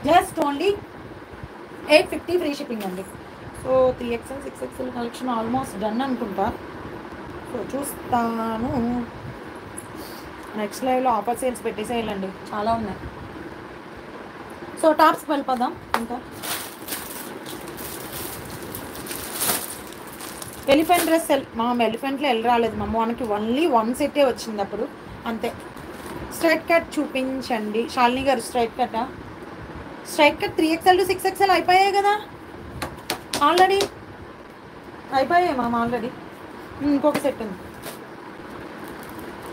Just only 850 free shipping అండి. So 3XL 6XL collection almost done అనుకుంటా. So చూస్తాను, next లైవ్లో ఆఫర్ సేల్స్ పెట్టేసేయాలండి, చాలా ఉన్నాయి. సో టాప్స్కి వెళ్ళిపోదాం. ఇంకా ఎలిఫెంట్ డ్రెస్ ఎలిఫెంట్లో వెళ్ళి రాలేదు మనకి ఓన్లీ 1 సెట్టే వచ్చింది అప్పుడు, అంతే. స్ట్రైట్ కట్ చూపించండి శాలిని గారు. Straight cut 3XL to 6XL అయిపోయాయి కదా, ఆల్రెడీ అయిపోయాయి ఆల్రెడీ. ఇంకొక సెట్ ఉంది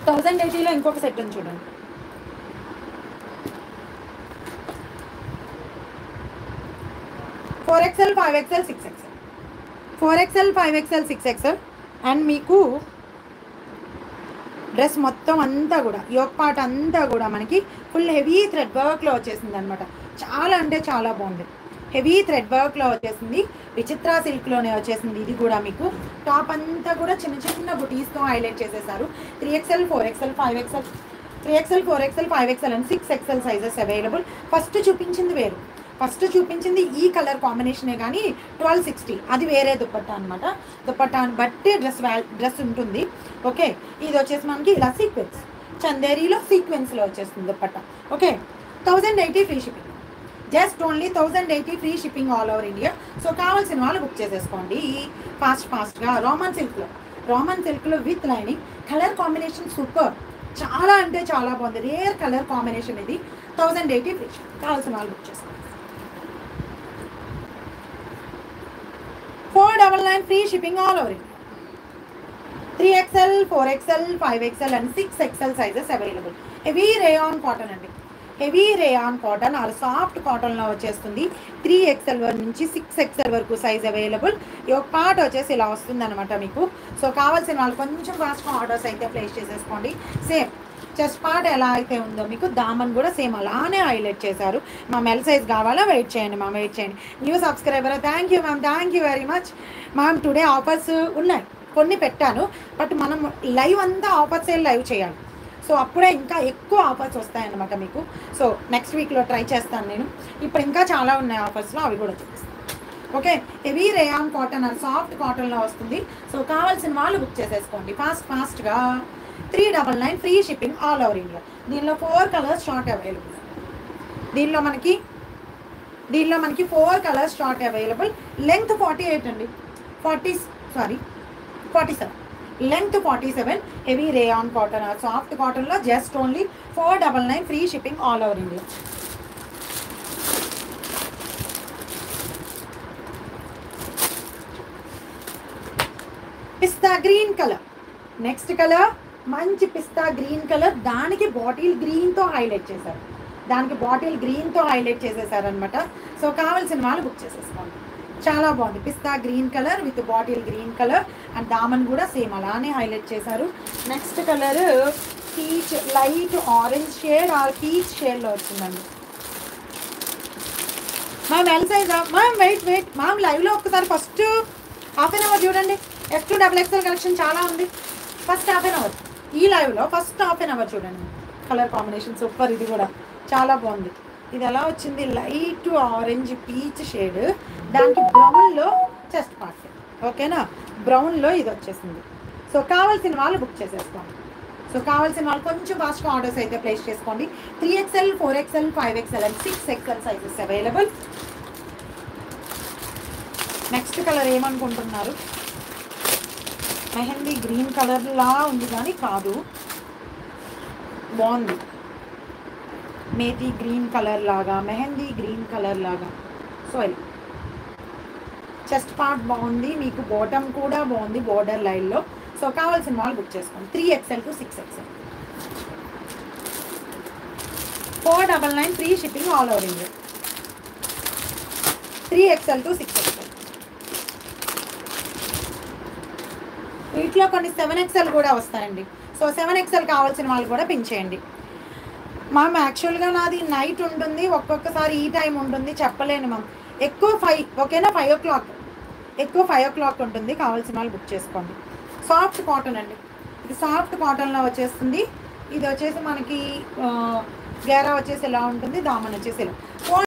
1080లో, ఇంకొక సెట్ ఉంది చూడండి. Four XL 5XL 6XL, 4XL 5XL 6XL. And మీకు డ్రెస్ మొత్తం అంతా కూడా యోక్ పార్ట్ అంతా కూడా మనకి ఫుల్ హెవీ థ్రెడ్ వర్క్లో వచ్చేసింది అనమాట. చాలా అంటే చాలా బాగుంది, హెవీ థ్రెడ్ వర్క్లో వచ్చేసింది, విచిత్ర సిల్క్లోనే వచ్చేసింది. ఇది కూడా మీకు టాప్ అంతా కూడా చిన్న చిన్న బుటీస్తో హైలైట్ చేసేసారు. 3XL 4XL 5XL, 3XL 4XL 5XL and 6XL sizes available. First చూపించింది ఈ కలర్ కాంబినేషనే, కానీ 1260 అది వేరే దుపట్టా అనమాట. దుపట్టాని బట్టి డ్రెస్ ఉంటుంది. ఓకే, ఇది వచ్చేసి మనకి ఇలా సీక్వెన్స్, చందేరీలో సీక్వెన్స్లో వచ్చేస్తుంది dupatta. Okay, 1080 free shipping, just only 1080 free shipping all over India. So కావాల్సిన వాళ్ళు బుక్ చేసేసుకోండి ఫాస్ట్గా. రామన్ సిల్క్లో with lining, colour combination super, చాలా అంటే చాలా బాగుంది, రేర్ కలర్ కాంబినేషన్ ఇది. 1080 ఫ్రీ షిప్పింగ్, కావాల్సిన వాళ్ళు బుక్ చేసుకోండి. 499 free shipping all over India. 3XL 4XL 5XL and 6XL sizes available. Heavy rayon cotton అండి, heavy rayon cotton or soft కాటన్లో వచ్చేస్తుంది. 3XL నుంచి 6XL వరకు సైజ్ అవైలబుల్. ఈ ఒక పార్ట్ వచ్చేసి ఇలా వస్తుంది అనమాట మీకు. సో కావాల్సిన వాళ్ళు కొంచెం ఫాస్ట్గా ఆర్డర్స్ అయితే ప్లేస్ చేసేసుకోండి. సేమ్ చెస్ట్ పార్ట్ ఎలా అయితే ఉందో మీకు దామన్ కూడా సేమ్ అలానే హైలైట్ చేశారు. మా ఎల్ సైజ్ కావాలా, వెయిట్ చేయండి. New subscriber, thank you ma'am, thank you very much ma'am. Today offers ఉన్నాయి, కొన్ని పెట్టాను, బట్ మనం లైవ్ అంతా ఆఫర్ సేల్ లైవ్ చేయాలి. సో అప్పుడే ఇంకా ఎక్కువ ఆఫర్స్ వస్తాయన్నమాట మీకు. సో నెక్స్ట్ వీక్లో ట్రై చేస్తాను నేను. ఇప్పుడు ఇంకా చాలా ఉన్నాయి ఆఫర్స్లో, అవి కూడా చూపిస్తాను. Okay, heavy rayon cotton or soft కాటన్లో వస్తుంది. సో కావాల్సిన వాళ్ళు బుక్ చేసేసుకోండి ఫాస్ట్గా. 399 free shipping all over India. దీనిలో 4 కలర్స్ షార్ట్ అవైలబుల్. దీనిలో మనకి 4 కలర్స్ షార్ట్ అవైలబుల్. లెంగ్త్ 48 అండి, 47, length 47. Heavy rayon cotton or soft కాటన్లో just only 499 free shipping all over India. Pista green colour, next colour మంచి పిస్తా గ్రీన్ కలర్, దానికి bottle గ్రీన్తో highlight చేశారు అనమాట. సో కావాల్సిన వాళ్ళు బుక్ చేసేసుకోండి, చాలా బాగుంది. Pista green colour with bottle green colour and దామన్ కూడా సేమ్ అలానే హైలైట్ చేశారు. Next colour peach, light orange shade or peach షేడ్లో వచ్చిందండి. మ్యామ్ ఎల్ సైజా మ్యామ్? వెయిట్ మ్యామ్, లైవ్లో ఒక్కసారి ఫస్ట్ హాఫ్ అన్ అవర్ చూడండి. F2 XXL కలెక్షన్ చాలా ఉంది. ఫస్ట్ హాఫ్ అన్ అవర్, ఈ లైవ్లో ఫస్ట్ హాఫ్ అన్ అవర్ చూడండి. కలర్ కాంబినేషన్ సూపర్, ఇది కూడా చాలా బాగుంది. ఇది ఎలా వచ్చింది, లైట్ ఆరెంజ్ పీచ్ షేడ్, దానికి బ్రౌన్లో చెస్ట్ పార్ట్. ఓకేనా, బ్రౌన్లో ఇది వచ్చేసింది. సో కావాల్సిన వాళ్ళు బుక్ చేసేసుకోండి. సో కావాల్సిన వాళ్ళు కొంచెం ఫాస్ట్గా ఆర్డర్స్ అయితే ప్లేస్ చేసుకోండి. 3XL 4XL 5XL and 6XL sizes available. Next colour ఏమనుకుంటున్నారు? మెహందీ గ్రీన్ కలర్లా ఉంది కానీ కాదు, బాగుంది. మేతి గ్రీన్ కలర్ లాగా, మెహందీ గ్రీన్ కలర్ లాగా. సో చెస్ట్ పార్ట్ బాగుంది, మీకు బాటమ్ కూడా బాగుంది బోర్డర్ లైన్లో. సో కావాల్సిన వాళ్ళు బుక్ చేసుకోండి. 3XL to 6XL, 499 free shipping all over India. 3XL to 6XL. వీటిలో కొన్ని 7XL కూడా వస్తాయండి. సో 7XL కావాల్సిన వాళ్ళు కూడా పిన్ చేయండి. మ్యామ్ యాక్చువల్గా నాది నైట్ ఉంటుంది, ఒక్కొక్కసారి ఈ టైం ఉంటుంది, చెప్పలేను మ్యామ్. ఎక్కువ 5, ఓకేనా, 5 o'clock, ఎక్కువ 5 o'clock ఉంటుంది. కావాల్సిన వాళ్ళు బుక్ చేసుకోండి. సాఫ్ట్ కాటన్ అండి, ఇది సాఫ్ట్ కాటన్లో వచ్చేస్తుంది. ఇది వచ్చేసి మనకి గేరా వచ్చేసి ఎలా ఉంటుంది, దామన్ వచ్చేసి ఇలా.